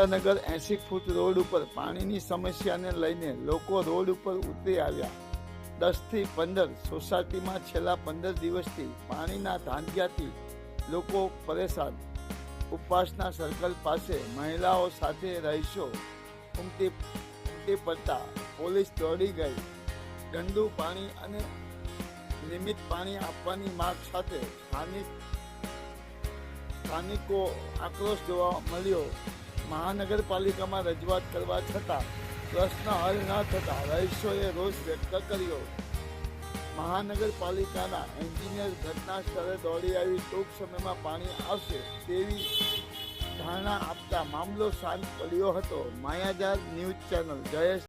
Surendranagar 80 foot road ઉપર પાણીની સમસ્યાને લઈને લોકો રોડ ઉપર ઉતરી આવ્યા। 10 થી 15 સોસાયટીમાં છેલ્લા 15 દિવસથી પાણીના ધાંધિયાથી લોકો પરેશાન। ઉપવાસના સર્કલ પાસે મહિલાઓ સાથે રહીશો ઉમટી પડતા પોલીસ દોડી ગઈ। ગંદુ પાણી અને નિયમિત પાણી આપવાની માંગ સાથે સ્થાનિકો આક્રોશ જોવા મળ્યો। મહાનગરપાલિકામાં રજૂઆત કરવા છતાં પ્રશ્ન હલ ન થતા રહીશોએ રોષ વ્યક્ત કર્યો। મહાનગરપાલિકાના એન્જિનિયર ઘટના સ્થળે દોડી આવી ટૂંક સમયમાં પાણી આવશે તેવી ધારણા આપતા મામલો શાંત પડ્યો હતો। માયાજાર ન્યૂઝ ચેનલ જયેશ